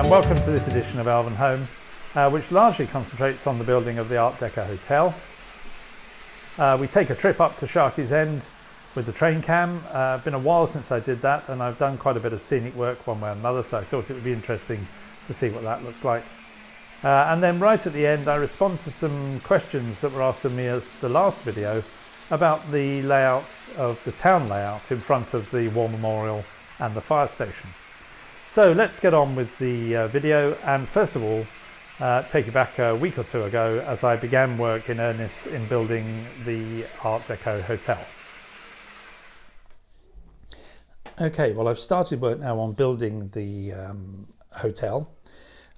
and welcome to this edition of Elvenhome, which largely concentrates on the building of the Art Deco Hotel. We take a trip up to Sharky's End with the train cam. Been a while since I did that, and I've done quite a bit of scenic work one way or another, so I thought it would be interesting to see what that looks like. And then right at the end I respond to some questions that were asked of me at the last video about the layout of the town layout in front of the War Memorial and the fire station. So let's get on with the video, and first of all take you back a week or two ago as I began work in earnest in building the Art Deco Hotel. Okay, well, I've started work now on building the hotel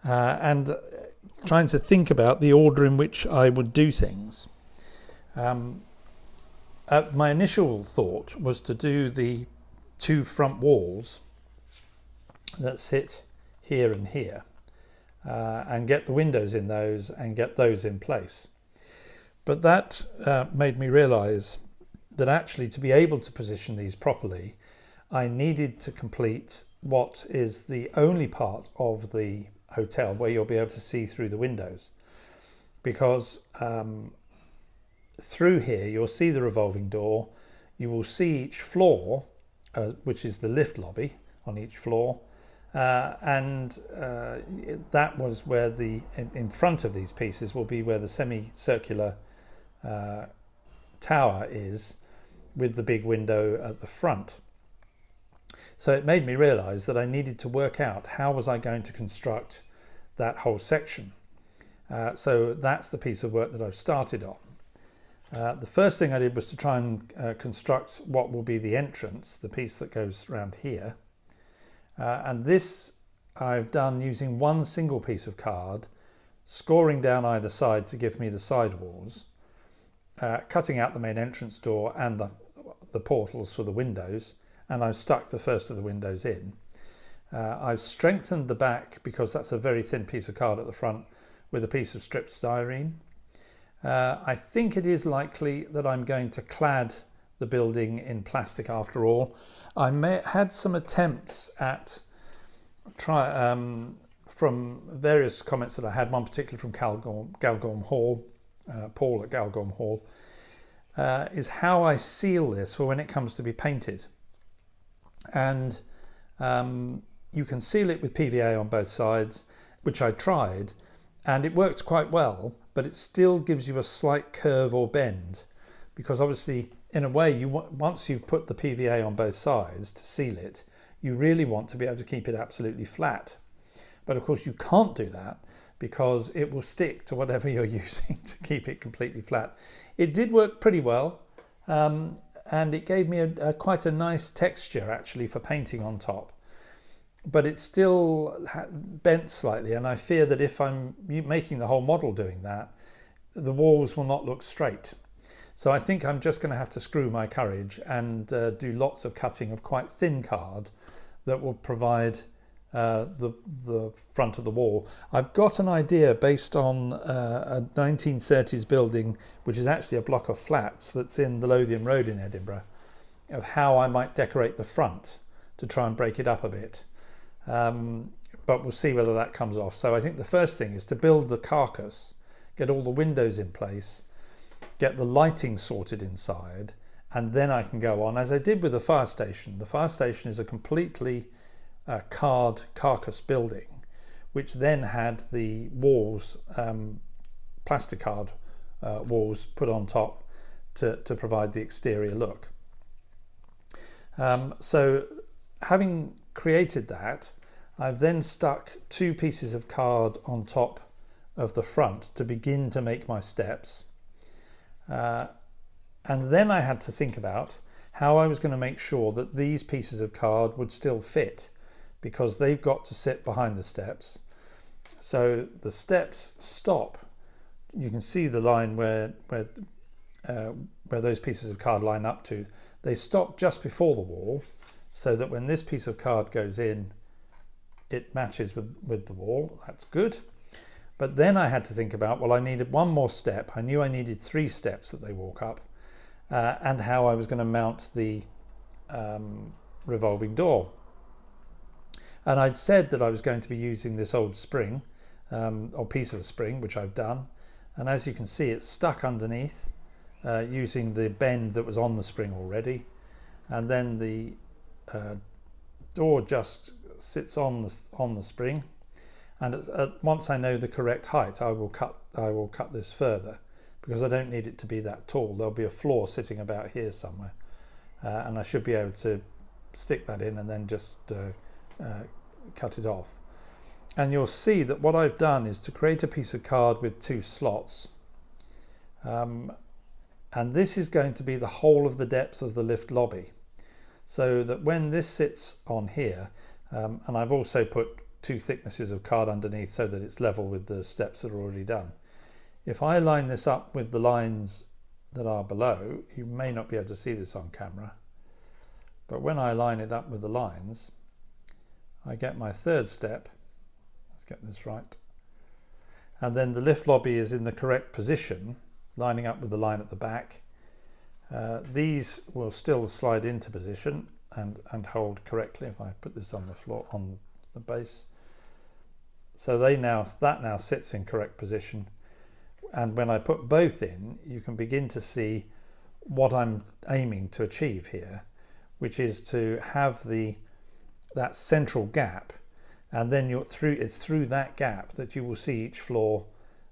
and trying to think about the order in which I would do things. My initial thought was to do the two front walls that sit here and here and get the windows in those and get those in place. But that made me realise that actually to be able to position these properly, I needed to complete what is the only part of the hotel where you'll be able to see through the windows, because through here you'll see the revolving door, you will see each floor, which is the lift lobby on each floor, and that was where in front of these pieces will be where the semicircular tower is, with the big window at the front. So it made me realise that I needed to work out how was I going to construct that whole section. So that's the piece of work that I've started on. The first thing I did was to try and construct what will be the entrance, the piece that goes around here. And this I've done using one single piece of card, scoring down either side to give me the side walls, cutting out the main entrance door and the portals for the windows, and I've stuck the first of the windows in. I've strengthened the back, because that's a very thin piece of card at the front, with a piece of stripped styrene. I think it is likely that I'm going to clad the building in plastic after all. I had some attempts at from various comments that I had, one particularly from Galgorm Hall, Paul at Galgorm Hall, is how I seal this for when it comes to be painted. And you can seal it with PVA on both sides, which I tried, and it worked quite well, but it still gives you a slight curve or bend, because obviously in a way once you've put the PVA on both sides to seal it, you really want to be able to keep it absolutely flat. But of course you can't do that, because it will stick to whatever you're using to keep it completely flat. It did work pretty well, and it gave me quite a nice texture actually for painting on top. But it still bent slightly, and I fear that if I'm making the whole model doing that, the walls will not look straight. So I think I'm just going to have to screw my courage and do lots of cutting of quite thin card that will provide the front of the wall. I've got an idea based on a 1930s building, which is actually a block of flats that's in the Lothian Road in Edinburgh, of how I might decorate the front to try and break it up a bit. But we'll see whether that comes off. So I think the first thing is to build the carcass, get all the windows in place, get the lighting sorted inside, and then I can go on, as I did with the fire station. The fire station is a completely card carcass building, which then had the walls, plastic card walls put on top to provide the exterior look. So having created that, I've then stuck two pieces of card on top of the front to begin to make my steps. And then I had to think about how I was going to make sure that these pieces of card would still fit, because they've got to sit behind the steps. So the steps stop. You can see the line where those pieces of card line up to. They stop just before the wall, so that when this piece of card goes in, it matches with the wall. That's good. But then I had to think about, well, I needed one more step. I knew I needed 3 steps that they walk up, and how I was going to mount the revolving door. And I'd said that I was going to be using this old spring, or piece of a spring, which I've done. And as you can see, it's stuck underneath using the bend that was on the spring already. And then the door just sits on the spring. And once I know the correct height, I will cut this further, because I don't need it to be that tall. There'll be a floor sitting about here somewhere, and I should be able to stick that in and then just cut it off. And you'll see that what I've done is to create a piece of card with 2 slots, and this is going to be the whole of the depth of the lift lobby, so that when this sits on here, and I've also put 2 thicknesses of card underneath so that it's level with the steps that are already done. If I line this up with the lines that are below, you may not be able to see this on camera, but when I line it up with the lines, I get my 3rd step. Let's get this right. And then the lift lobby is in the correct position, lining up with the line at the back. These will still slide into position and hold correctly if I put this on the floor, on the base. So that now sits in correct position. And when I put both in, you can begin to see what I'm aiming to achieve here, which is to have that central gap, and then it's through that gap that you will see each floor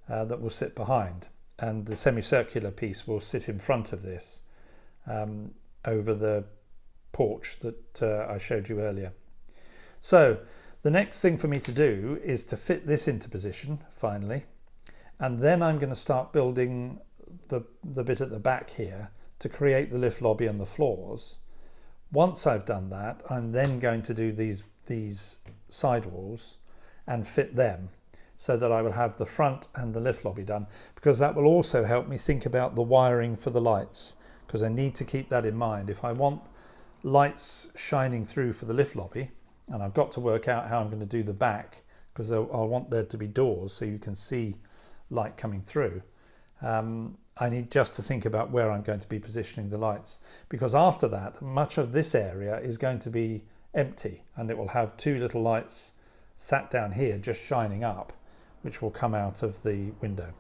that will sit behind, and the semicircular piece will sit in front of this over the porch that I showed you earlier. So the next thing for me to do is to fit this into position finally, and then I'm going to start building the bit at the back here to create the lift lobby and the floors. Once I've done that, I'm then going to do these sidewalls and fit them, so that I will have the front and the lift lobby done, because that will also help me think about the wiring for the lights, because I need to keep that in mind. If I want lights shining through for the lift lobby, and I've got to work out how I'm going to do the back, because I'll want there to be doors so you can see light coming through. I need just to think about where I'm going to be positioning the lights, because after that much of this area is going to be empty, and it will have 2 little lights sat down here just shining up, which will come out of the window.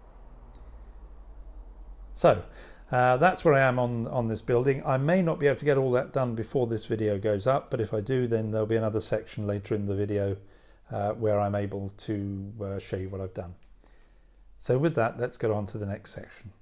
So that's where I am on this building. I may not be able to get all that done before this video goes up, but if I do, then there'll be another section later in the video where I'm able to show you what I've done. So with that, let's get on to the next section.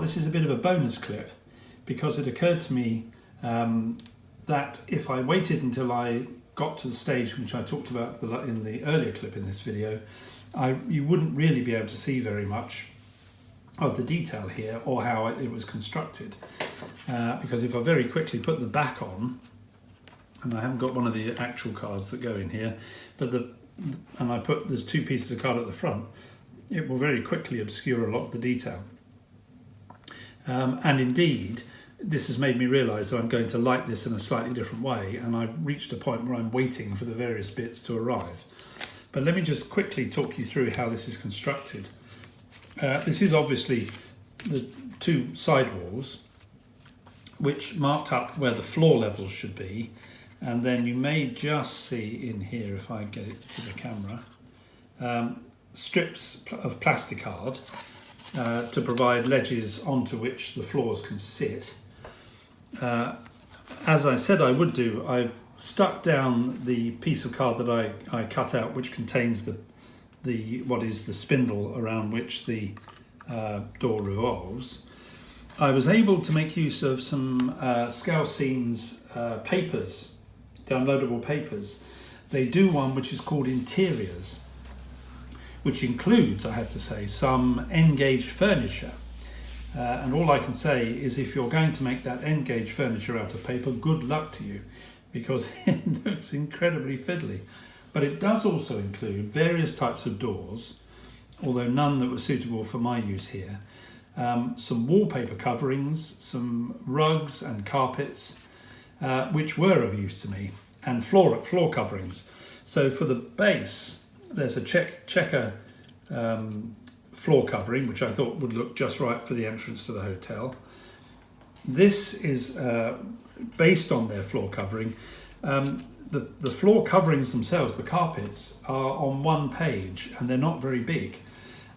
this is a bit of a bonus clip, because it occurred to me that if I waited until I got to the stage which I talked about in the earlier clip in this video, you wouldn't really be able to see very much of the detail here or how it was constructed. Because if I very quickly put the back on, and I haven't got one of the actual cards that go in here, but there's two pieces of card at the front, it will very quickly obscure a lot of the detail. And indeed, this has made me realise that I'm going to light this in a slightly different way, and I've reached a point where I'm waiting for the various bits to arrive. But let me just quickly talk you through how this is constructed. This is obviously the two side walls, which marked up where the floor levels should be, and then you may just see in here, if I get it to the camera, strips of plasticard to provide ledges onto which the floors can sit. As I said I would do, I've stuck down the piece of card that I cut out, which contains what is the spindle around which the door revolves. I was able to make use of some Scale Scenes papers, downloadable papers. They do one which is called Interiors, which includes, I have to say, some N-gauge furniture. And all I can say is, if you're going to make that N-gauge furniture out of paper, good luck to you, because it looks incredibly fiddly. But it does also include various types of doors, although none that were suitable for my use here. Some wallpaper coverings, some rugs and carpets, which were of use to me, and floor coverings. So for the base, there's a checker floor covering, which I thought would look just right for the entrance to the hotel. This is based on their floor covering. The floor coverings themselves, the carpets, are on one page and they're not very big.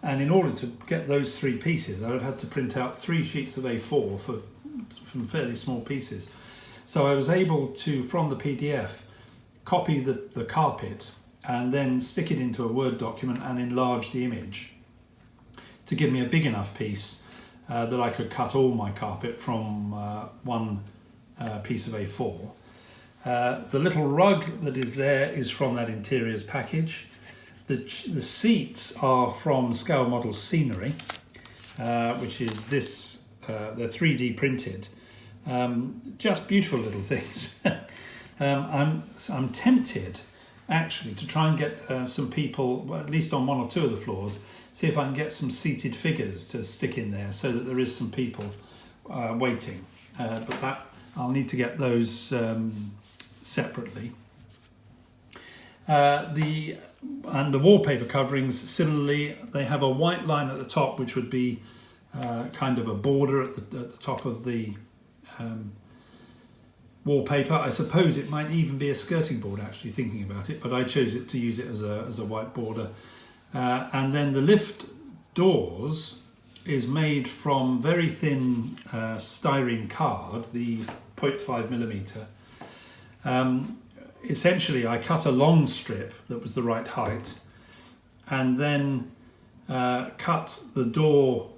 And in order to get those three pieces, I've had to print out 3 sheets of A4 from fairly small pieces. So I was able to, from the PDF, copy the carpet and then stick it into a Word document and enlarge the image to give me a big enough piece that I could cut all my carpet from one piece of A4. The little rug that is there is from that Interiors package. The seats are from Scale Model Scenery, which is this, they're 3D printed. Just beautiful little things. I'm tempted actually to try and get some people, at least on 1 or 2 of the floors, see if I can get some seated figures to stick in there so that there is some people waiting. But that I'll need to get those separately. And the wallpaper coverings, similarly, they have a white line at the top, which would be kind of a border at the top of the wallpaper. I suppose it might even be a skirting board, actually, thinking about it, but I chose to use it as a white border. And then the lift doors is made from very thin styrene card, the 0.5mm. Essentially, I cut a long strip that was the right height, and then cut the door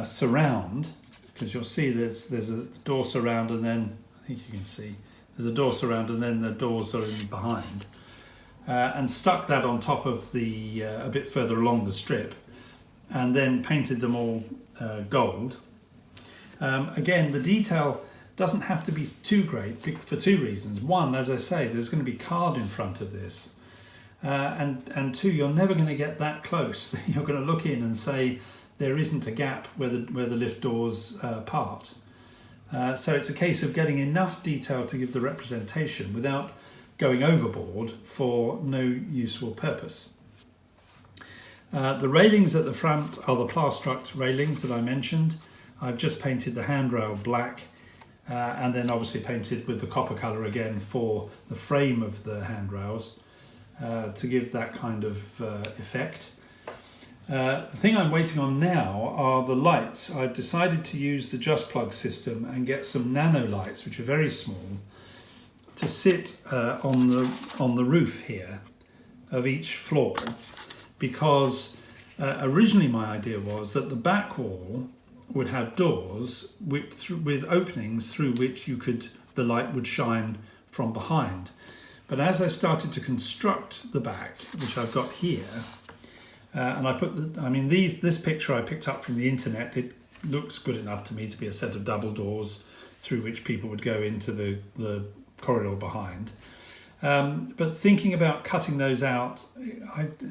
surround, because you'll see there's a door surround, and then I think you can see there's a door surround, and then the doors are in behind, and stuck that on top of the a bit further along the strip, and then painted them all gold. Again, the detail doesn't have to be too great for 2 reasons. One, as I say, there's going to be card in front of this, and 2, you're never going to get that close. You're going to look in and say there isn't a gap where the lift doors part. So it's a case of getting enough detail to give the representation without going overboard for no useful purpose. The railings at the front are the Plastruct railings that I mentioned. I've just painted the handrail black, and then obviously painted with the copper colour again for the frame of the handrails to give that kind of effect. The thing I'm waiting on now are the lights. I've decided to use the Just Plug system and get some nano lights, which are very small, to sit on the roof here of each floor, because originally my idea was that the back wall would have doors with openings through which the light would shine from behind. But as I started to construct the back, which I've got here, and I put this picture I picked up from the internet, it looks good enough to me to be a set of double doors through which people would go into the corridor behind. But thinking about cutting those out,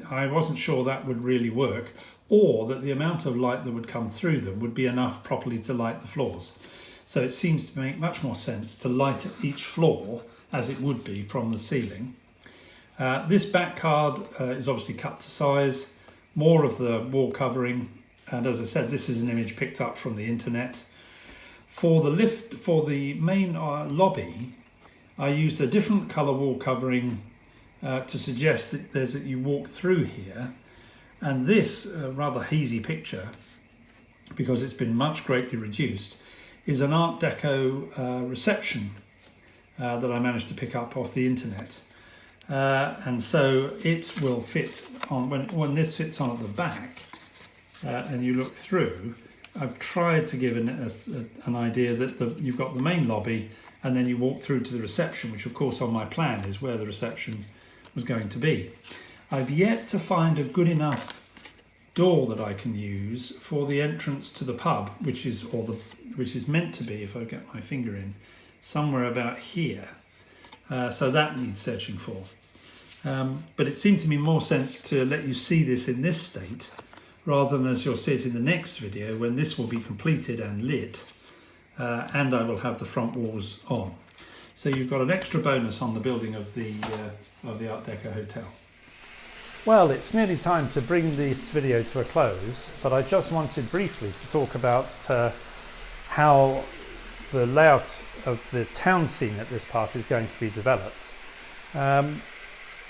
I wasn't sure that would really work, or that the amount of light that would come through them would be enough properly to light the floors. So it seems to make much more sense to light each floor as it would be from the ceiling. This back card is obviously cut to size, more of the wall covering, and as I said, this is an image picked up from the internet. For the main lobby, I used a different colour wall covering to suggest that you walk through here, and this rather hazy picture, because it's been greatly reduced, is an Art Deco reception that I managed to pick up off the internet, and so it will fit on when this fits on at the back, and you look through. I've tried to give an idea that you've got the main lobby, and then you walk through to the reception, which of course on my plan is where the reception was going to be. I've yet to find a good enough door that I can use for the entrance to the pub, which is meant to be, if I get my finger in, somewhere about here. So that needs searching for. But it seemed to me more sense to let you see this in this state, rather than as you'll see it in the next video, when this will be completed and lit, and I will have the front walls on. So you've got an extra bonus on the building of the Art Deco Hotel. Well, it's nearly time to bring this video to a close, but I just wanted briefly to talk about how the layout of the town scene at this part is going to be developed.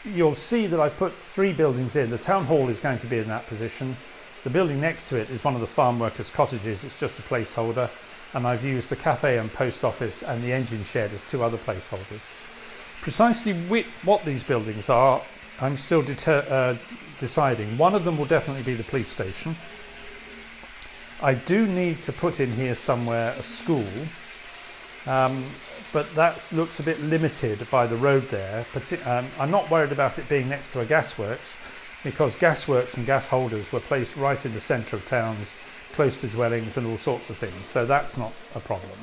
You'll see that I put 3 buildings in. The town hall is going to be in that position. The building next to it is one of the farm workers' cottages. It's just a placeholder, and I've used the cafe and post office and the engine shed as 2 other placeholders. Precisely what these buildings are, I'm still deciding. One of them will definitely be the police station. I do need to put in here somewhere a school, but that looks a bit limited by the road there. I'm not worried about it being next to a gasworks, because gasworks and gas holders were placed right in the centre of towns, close to dwellings and all sorts of things, so that's not a problem.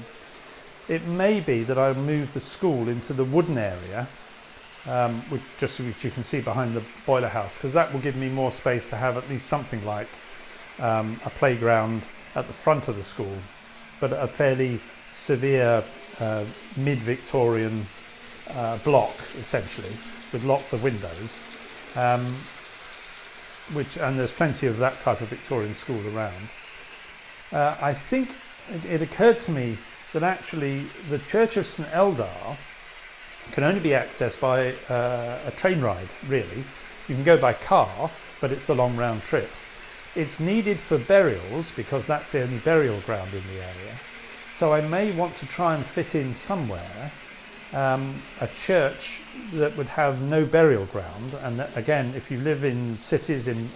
It may be that I'll move the school into the wooden area, which you can see behind the boiler house, because that will give me more space to have at least something like a playground at the front of the school, but a fairly severe mid-Victorian block, essentially, with lots of windows. And there's plenty of that type of Victorian school around. I think it occurred to me that actually the Church of St Eldar can only be accessed by a train ride, really. You can go by car, but it's a long round trip. It's needed for burials, because that's the only burial ground in the area. So I may want to try and fit in somewhere a church that would have no burial ground, and that, again, if you live in cities in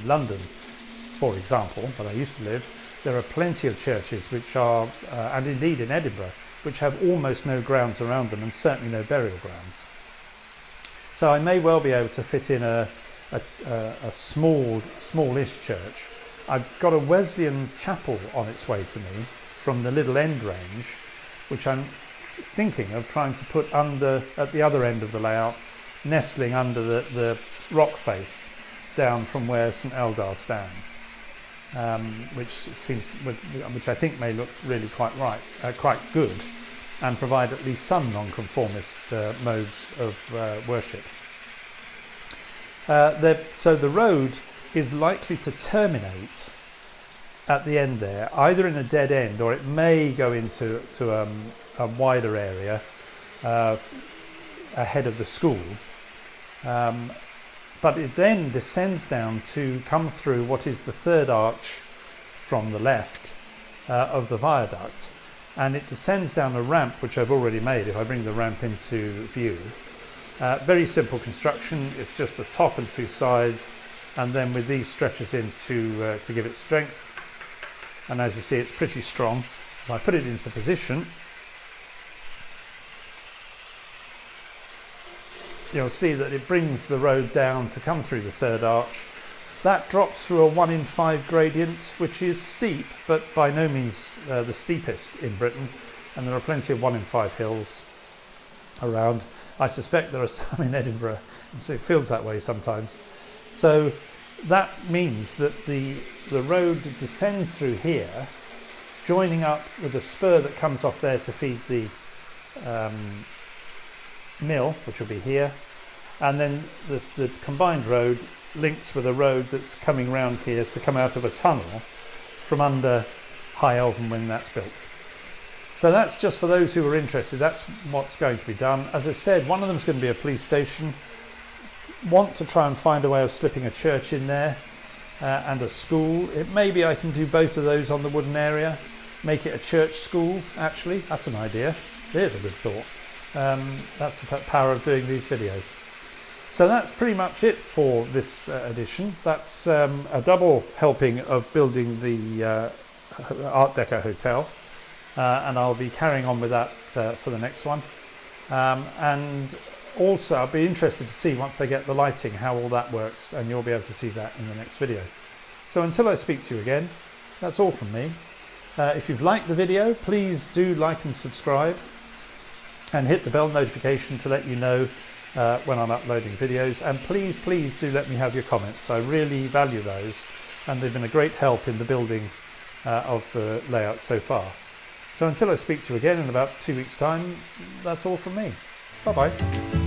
London, for example, where I used to live, there are plenty of churches which are, and indeed in Edinburgh, which have almost no grounds around them, and certainly no burial grounds. So I may well be able to fit in a smallish church. I've got a Wesleyan chapel on its way to me from the Little End range, which I'm thinking of trying to put at the other end of the layout, nestling under the rock face down from where St Eldar stands, which I think may look really quite good, and provide at least some non-conformist modes of worship. So the road is likely to terminate at the end there, either in a dead end, or it may go into a wider area ahead of the school. But it then descends down to come through what is the third arch from the left of the viaduct, and it descends down a ramp which I've already made. If I bring the ramp into view, very simple construction. It's just a top and 2 sides, and then with these stretchers in to give it strength. and as you see it's pretty strong. If I put it into position, you'll see that it brings the road down to come through the third arch. That drops through a 1 in 5 gradient, which is steep, but by no means the steepest in Britain, and there are plenty of 1 in 5 hills around. I suspect there are some in Edinburgh, so it feels that way sometimes. So that means that the road descends through here, joining up with a spur that comes off there to feed the mill, which will be here, and then the combined road links with a road that's coming round here to come out of a tunnel from under High Elvenhome when that's built. So that's just for those who are interested. That's what's going to be done. As I said, one of them is going to be a police station. Want to try and find a way of slipping a church in there and a school. Maybe I can do both of those on the wooden area, make it a church school. Actually, that's an idea. There's a good thought. That's the power of doing these videos. So that's pretty much it for this edition. That's a double helping of building the Art Deco Hotel, and I'll be carrying on with that for the next one. And also I'll be interested to see, once I get the lighting, how all that works, and you'll be able to see that in the next video. So until I speak to you again, that's all from me. If you've liked the video, please do like and subscribe, and hit the bell notification to let you know when I'm uploading videos. And please do let me have your comments. I really value those, and they've been a great help in the building of the layout so far. So until I speak to you again in about 2 weeks' time, that's all from me. Bye bye.